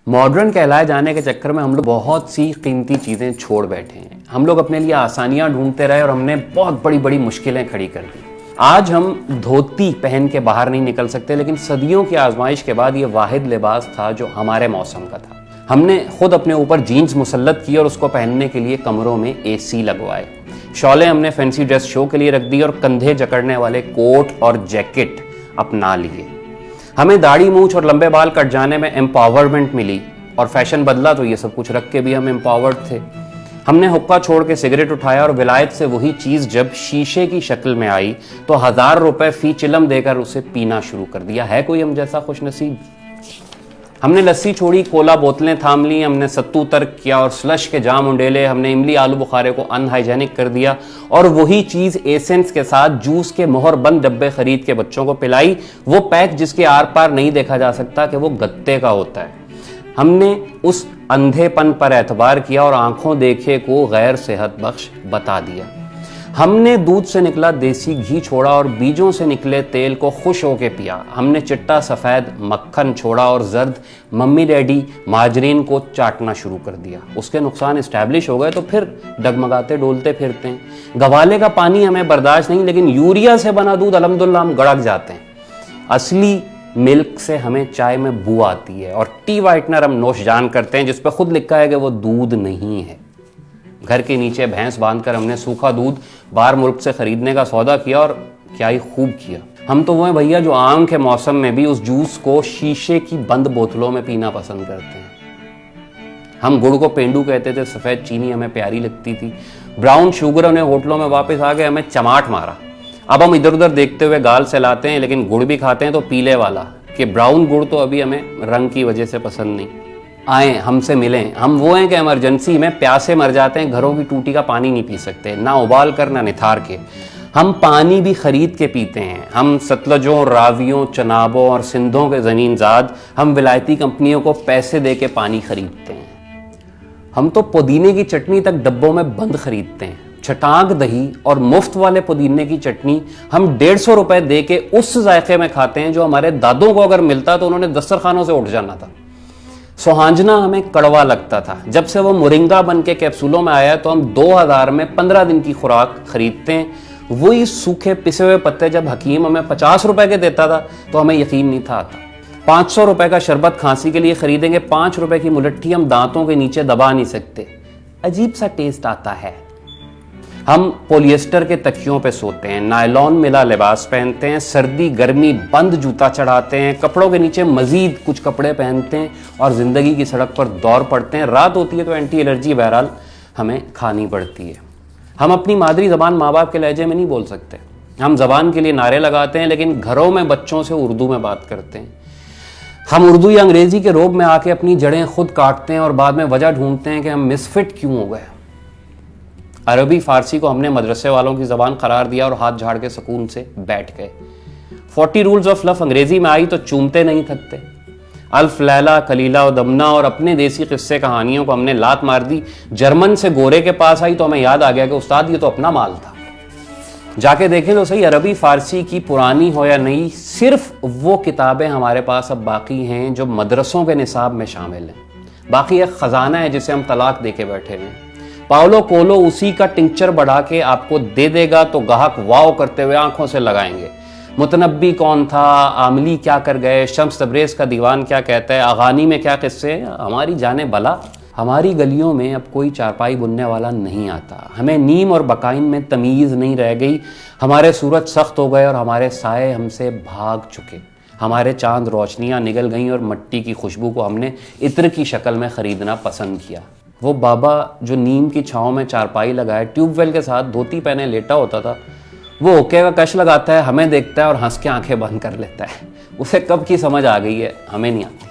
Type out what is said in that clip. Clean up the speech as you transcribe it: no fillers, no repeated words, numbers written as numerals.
Modern कहलाए जाने के चक्कर में हम लोग बहुत सी कीमती चीज़ें छोड़ बैठे हैं। हम लोग अपने लिए आसानियां ढूंढते रहे और हमने बहुत बड़ी बड़ी मुश्किलें खड़ी कर दी। आज हम धोती पहन के बाहर नहीं निकल सकते, लेकिन सदियों की आजमाइश के बाद ये वाहिद लिबास था जो हमारे मौसम का था। हमने खुद अपने ऊपर जीन्स मुसल्लत की और उसको पहनने के लिए कमरों में एसी लगवाए। शॉलें हमने फैंसी ड्रेस शो के लिए रख दी और कंधे जकड़ने वाले कोट और जैकेट अपना लिए। हमें दाढ़ी मूंछ और लंबे बाल कट जाने में एम्पावरमेंट मिली और फैशन बदला तो ये सब कुछ रख के भी हम एम्पावर्ड थे। हमने हुक्का छोड़ के सिगरेट उठाया और विलायत से वही चीज जब शीशे की शक्ल में आई तो 1000 रुपए फी चिलम देकर उसे पीना शुरू कर दिया। है कोई हम जैसा खुशनसीब? हमने लस्सी छोड़ी, कोला बोतलें थाम ली, हमने सत्तू तर्क किया और स्लश के जाम उंडेले, हमने इमली आलू बुखारे को अनहाइजेनिक कर दिया और वही चीज एसेंस के साथ जूस के मोहर बंद डब्बे खरीद के बच्चों को पिलाई, वो पैक जिसके आर पार नहीं देखा जा सकता कि वो गत्ते का होता है। हमने उस अंधेपन पर एतबार किया और आंखों देखे को गैर सेहत बख्श बता दिया। हमने दूध से निकला देसी घी छोड़ा और बीजों से निकले तेल को खुश होके पिया। हमने चिट्टा सफ़ेद मक्खन छोड़ा और जर्द मम्मी डैडी माजरीन को चाटना शुरू कर दिया। उसके नुकसान इस्टेब्लिश हो गए तो फिर डगमगाते डोलते फिरते हैं। गवाले का पानी हमें बर्दाश्त नहीं, लेकिन यूरिया से बना दूध अल्हम्दुलिल्लाह हम गड़क जाते हैं। असली मिल्क से हमें चाय में बू आती है और टी वाइटनर हम नोश जान करते हैं जिस पर खुद लिखा है कि वो दूध नहीं है। घर के नीचे भैंस बांधकर हमने सूखा दूध बाहर मुल्क से खरीदने का सौदा किया और क्या ही खूब किया। हम तो वो हैं भैया जो आम के मौसम में भी उस जूस को शीशे की बंद बोतलों में पीना पसंद करते हैं। हम गुड़ को पेंडू कहते थे, सफ़ेद चीनी हमें प्यारी लगती थी। ब्राउन शुगर ने होटलों में वापस आके हमें चमाट मारा। अब हम इधर उधर देखते हुए गाल सहलाते हैं, लेकिन गुड़ भी खाते हैं तो पीले वाला, कि ब्राउन गुड़ तो अभी हमें रंग की वजह से पसंद नहीं। आए हमसे मिलें। हम वो हैं कि इमरजेंसी में प्यासे मर जाते हैं, घरों की टूटी का पानी नहीं पी सकते, ना उबाल कर ना निथार के। हम पानी भी खरीद के पीते हैं। हम सतलजों, रावियों, चनाबों और सिंधों के ज़मीनज़ाद हम विलायती कंपनियों को पैसे दे के पानी खरीदते हैं। हम तो पुदीने की चटनी तक डब्बों में बंद खरीदते हैं। चटाक दही और मुफ्त वाले पुदीने की चटनी हम 150 रुपए दे के उस जायके में खाते हैं जो हमारे दादों को अगर मिलता तो उन्होंने दस्तरखानों से उठ जाना था। सोहांजना हमें कड़वा लगता था। जब से वो मोरिंगा बन के कैप्सूलों में आया तो हम 2000 में 15 दिन की खुराक खरीदते हैं। वही सूखे पिसे हुए पत्ते जब हकीम हमें 50 रुपए के देता था तो हमें यकीन नहीं था आता। 500 रुपए का शरबत खांसी के लिए खरीदेंगे, 5 रुपए की मुलट्ठी हम दांतों के नीचे दबा नहीं सकते, अजीब सा टेस्ट आता है। हम पॉलिएस्टर के तकियों पे सोते हैं, नायलॉन मिला लिबास पहनते हैं, सर्दी गर्मी बंद जूता चढ़ाते हैं, कपड़ों के नीचे मजीद कुछ कपड़े पहनते हैं और जिंदगी की सड़क पर दौड़ पड़ते हैं। रात होती है तो एंटी एलर्जी बहरहाल हमें खानी पड़ती है। हम अपनी मादरी जबान माँ बाप के लहजे में नहीं बोल सकते। हम जबान के लिए नारे लगाते हैं, लेकिन घरों में बच्चों से उर्दू में बात करते हैं। हम उर्दू या अंग्रेजी के रोब में आके अपनी जड़ें खुद काटते हैं और बाद में वजह ढूंढते हैं कि हम मिसफिट क्यों हो गए। अरबी फारसी को हमने मदरसे वालों की ज़बान करार दिया और हाथ झाड़ के सुकून से बैठ गए। 40 रूल्स ऑफ लव अंग्रेजी में आई तो चूमते नहीं थकते। अल्फ लैला कलीला और दमना और अपने देसी किस्से कहानियों को हमने लात मार दी। जर्मन से गोरे के पास आई तो हमें याद आ गया कि उस्ताद ये तो अपना माल था। जाके देखें तो सही, अरबी फारसी की पुरानी हो या नई, सिर्फ वो किताबें हमारे पास अब बाकी हैं जो मदरसों के निसाब में शामिल हैं। बाकी एक खजाना है जिसे हम तलाक दे के बैठे हुए हैं। पाउलो कोलो उसी का टिंचर बढ़ा के आपको दे देगा तो गाहक वाव करते हुए आंखों से लगाएंगे। मुतनब्बी कौन था, आमली क्या कर गए, शम्स तब्रेज़ का दीवान क्या कहता है, अगानी में क्या किस्से हैं, हमारी जाने भला। हमारी गलियों में अब कोई चारपाई बुनने वाला नहीं आता। हमें नीम और बकाइन में तमीज़ नहीं रह गई। हमारे सूरज सख्त हो गए और हमारे साए हमसे भाग चुके। हमारे चांद रोशनियाँ निगल गईं और मिट्टी की खुशबू को हमने इत्र की शक्ल में ख़रीदना पसंद किया। वो बाबा जो नीम की छाँव में चारपाई लगाए, ट्यूबवेल के साथ धोती पहने लेटा होता था, वो ओके का कश लगाता है, हमें देखता है और हंस के आंखें बंद कर लेता है। उसे कब की समझ आ गई है हमें नहीं आती।